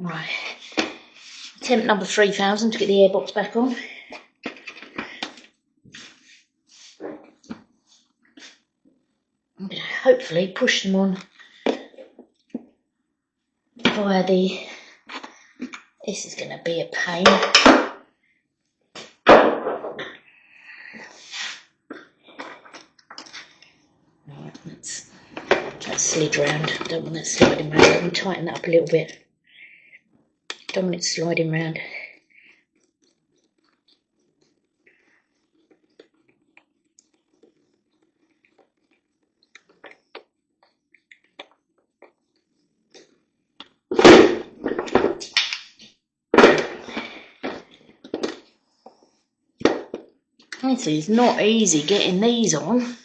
Right, attempt number 3000 to get the airbox back on. I'm going to hopefully push them on via the... This is going to be a pain. Right, let's slid round. Don't want that sliding round. I'm going to tighten that up a little bit. Don't want it sliding round. Honestly, it's not easy getting these on.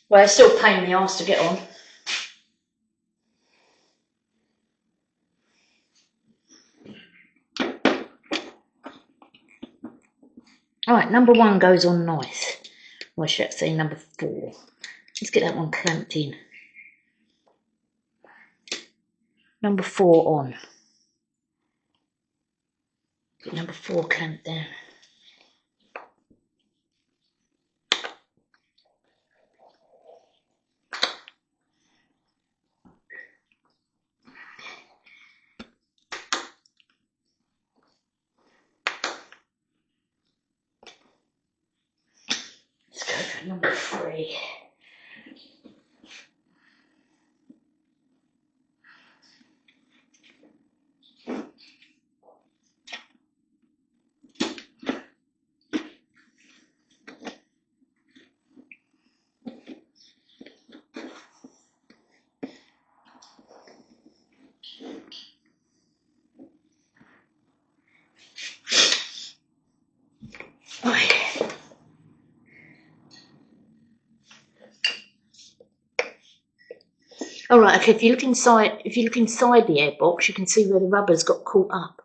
Well, it's still a pain in the arse to get on. Alright, number 1 goes on nice. Or should I say number 4. Let's get that one clamped in. Number 4 on. Get number 4 clamped down. Let's go for number 3. Alright, okay, if you look inside the airbox, you can see where the rubber's got caught up.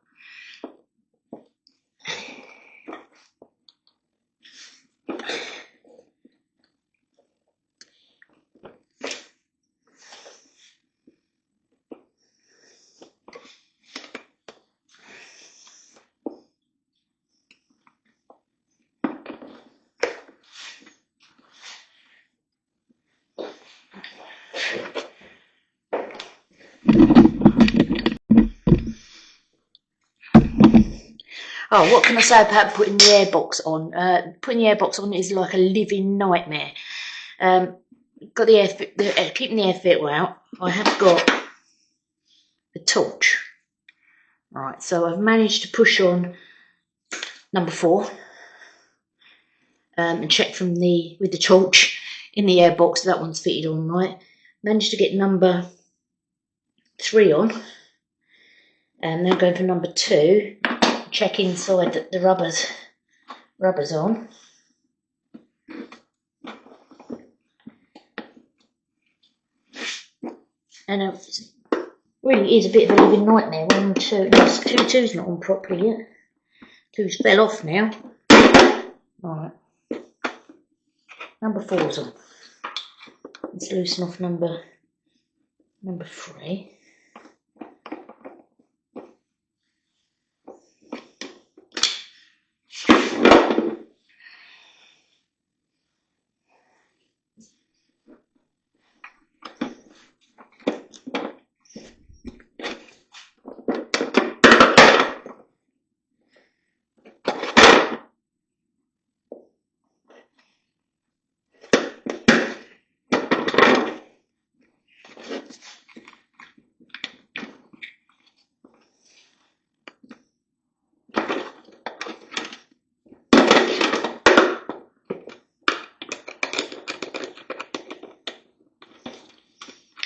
Oh, what can I say about putting the airbox on? Putting the airbox on is like a living nightmare. Got the keeping the air filter out. I have got a torch. Right, so I've managed to push on number 4 and check with the torch in the airbox. That one's fitted on right. Managed to get number 3 on, and now going for number 2. Check inside that the rubber's on. And it really is a bit of a living nightmare. 1, 2, no, 2's not on properly yet. 2's fell off now. Alright. Number 4's on. Let's loosen off number 3.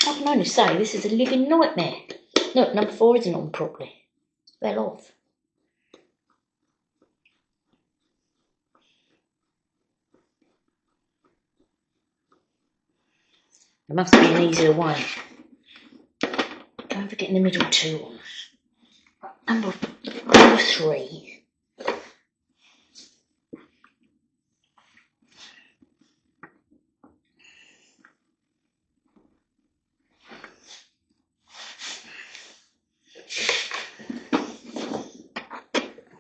I can only say this is a living nightmare. Look, number 4 isn't on properly. It fell off. There must be an easier way. forget in the middle two. Number 3.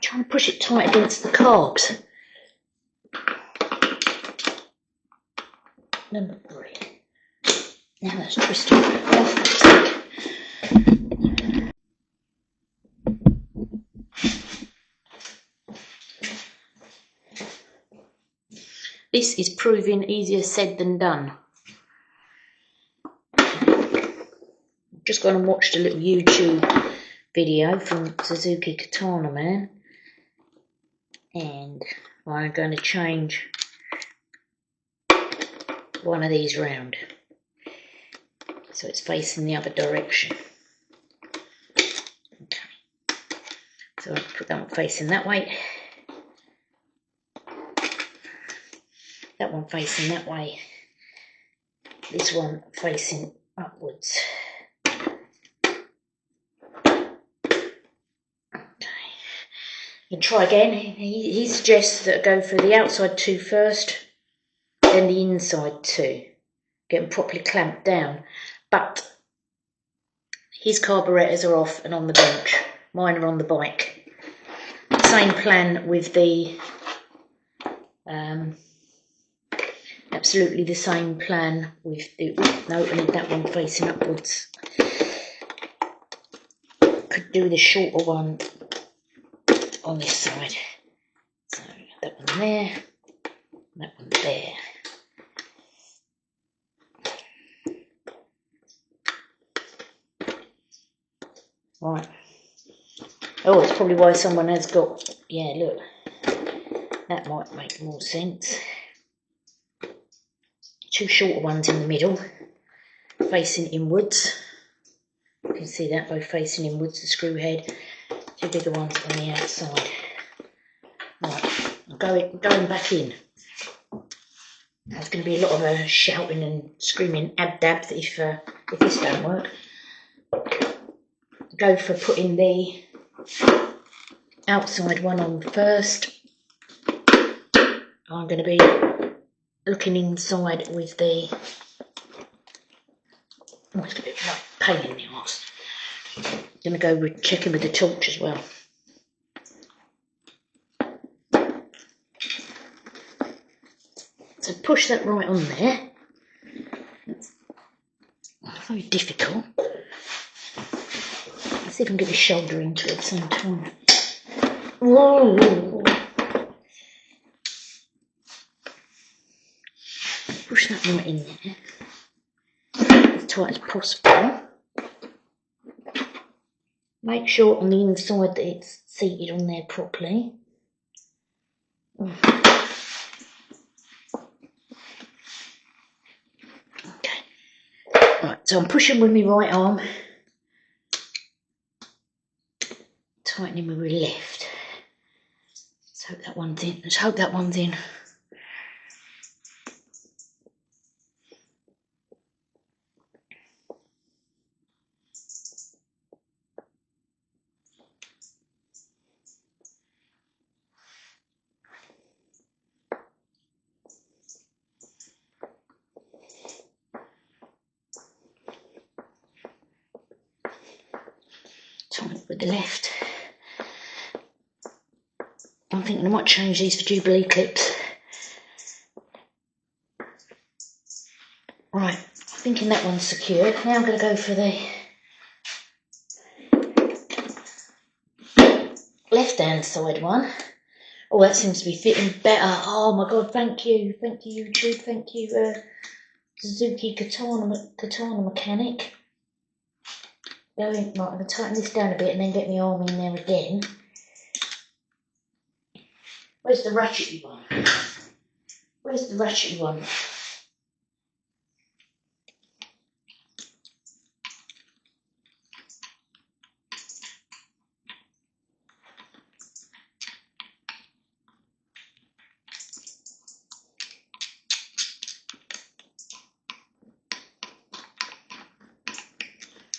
Trying to push it tight against the carbs. Number 3. Now that's twisted off. This is proving easier said than done. Just gone and watched a little YouTube video from Suzuki Katana Man, and I'm going to change one of these round so it's facing the other direction. Okay, so I'll put that one facing that way, that one facing that way, this one facing upwards. You can try again. He suggests that I go for the outside 2 first, then the inside 2. Get them properly clamped down. But his carburetors are off and on the bench. Mine are on the bike. Same plan with the... absolutely the same plan with the... No, I need that one facing upwards. Could do the shorter one on this side. So that one there, that one there. Right. Oh, it's probably why someone has got, yeah, look, that might make more sense. 2 shorter ones in the middle, facing inwards. You can see that, both facing inwards, the screw head. 2 bigger ones on the outside. Right, I'm going back in. There's going to be a lot of shouting and screaming ab-dab if this don't work. Go for putting the outside one on first. I'm going to be looking inside with the... Oh, it's going to be like pain in the arse. I'm going to go with checking with the torch as well. So push that right on there. It's very difficult. Let's see if I can get the shoulder into it at the same time. Whoa! Push that right in there. As tight as possible. Make sure on the inside that it's seated on there properly. Okay. Right, so I'm pushing with my right arm. Tightening with my left. Let's hope that one's in. Let's hope that one's in. Tighten it with the left. I'm thinking I might change these for Jubilee clips. Right, I'm thinking that one's secure. Now I'm going to go for the left-hand side one. Oh, that seems to be fitting better. Oh my God, thank you. Thank you, YouTube. Thank you, Suzuki Katana Mechanic. Right, I'm going to tighten this down a bit and then get my arm in there again. Where's the ratchety one? Where's the ratchety one?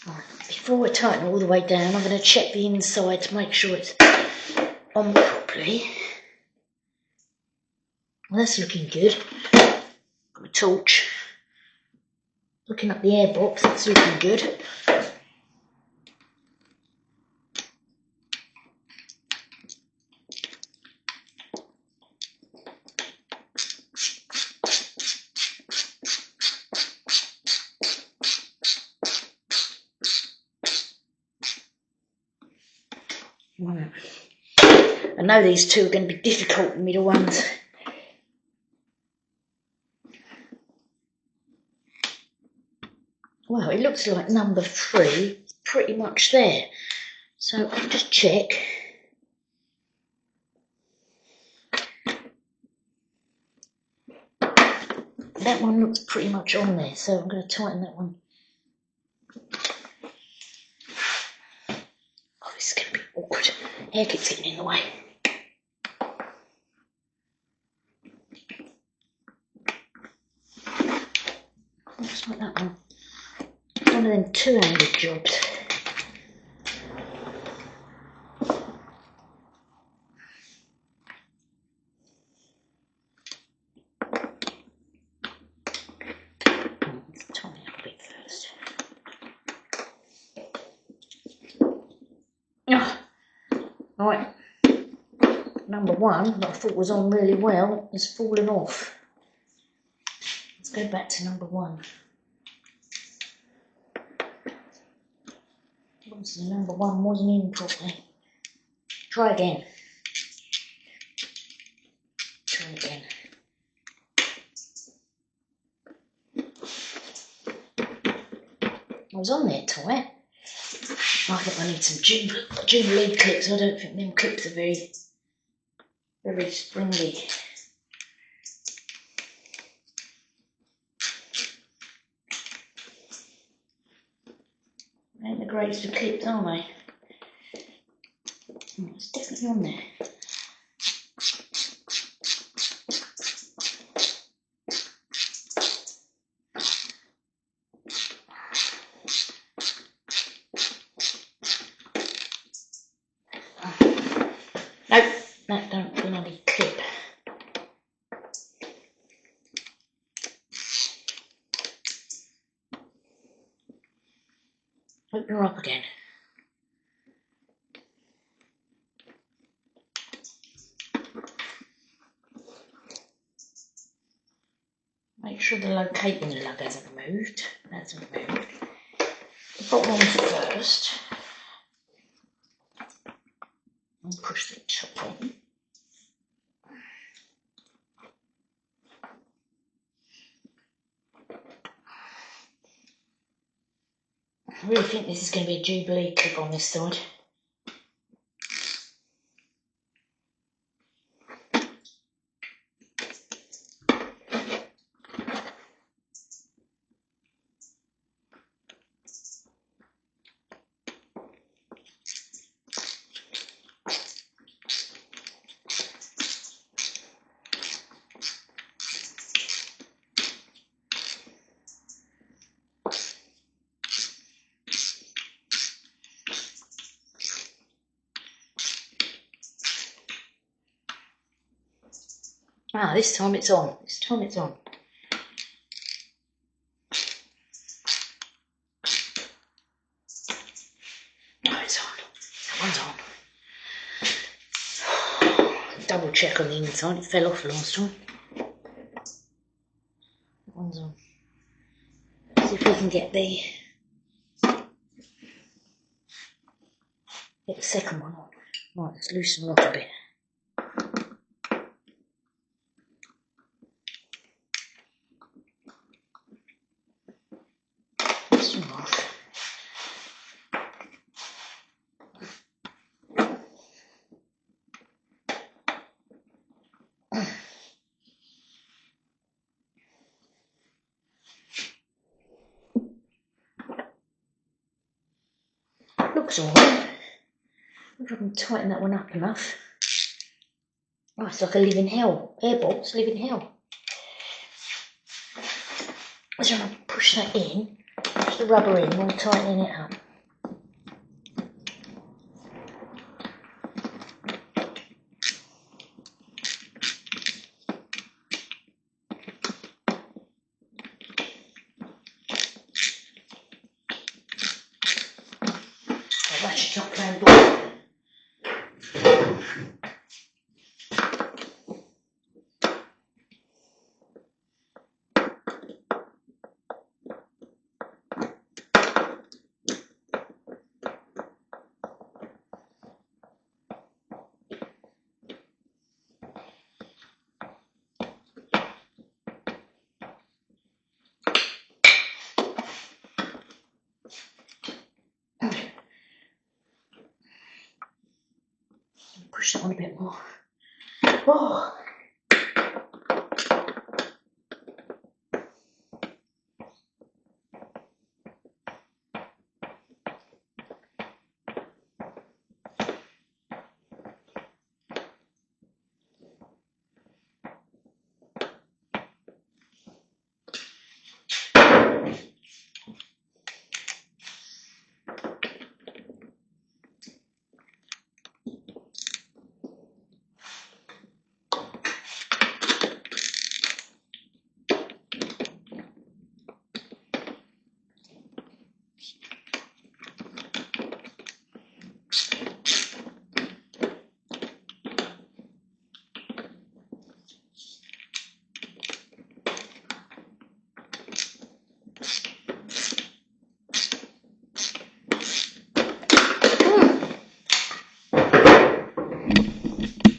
Right. Before I tighten it all the way down, I'm going to check the inside to make sure it's on properly. Well, that's looking good. Got a torch. Looking up the airbox, that's looking good. Right. I know these two are going to be difficult, the middle ones. Well, it looks like number 3 is pretty much there. So I'll just check. That one looks pretty much on there, so I'm going to tighten that one. Oh, this is going to be awkward. Hair keeps getting in the way. Looks like that one. One of them two-handed jobs. Let's tighten it up a bit first. Oh, right. Number 1, that I thought was on really well, has fallen off. Let's go back to number 1. Obviously, number 1 wasn't in properly. Try again. Try again. I was on there tight. I think I need some Jubilee clips. I don't think them clips are very springy. Ain't the greatest of clips, are they? Oh, it's definitely on there. Nope, that don't bloody clip. Open her up again. Make sure the locating lug hasn't moved. Hasn't moved. The bottom one first. And push the top on. I really think this is going to be a Jubilee clip on this side. Ah, this time it's on. This time it's on. Oh, it's on. That one's on. Double check on the inside. It fell off last time. That one's on. Let's see if we can get the second one on. Right, let's loosen her up a bit. Looks alright. If I can tighten that one up enough. Oh, it's like a living hell. Airbox, living hell. So I'm going to push that in, push the rubber in while tightening it up. shock down board. Push that on a bit more. Oh.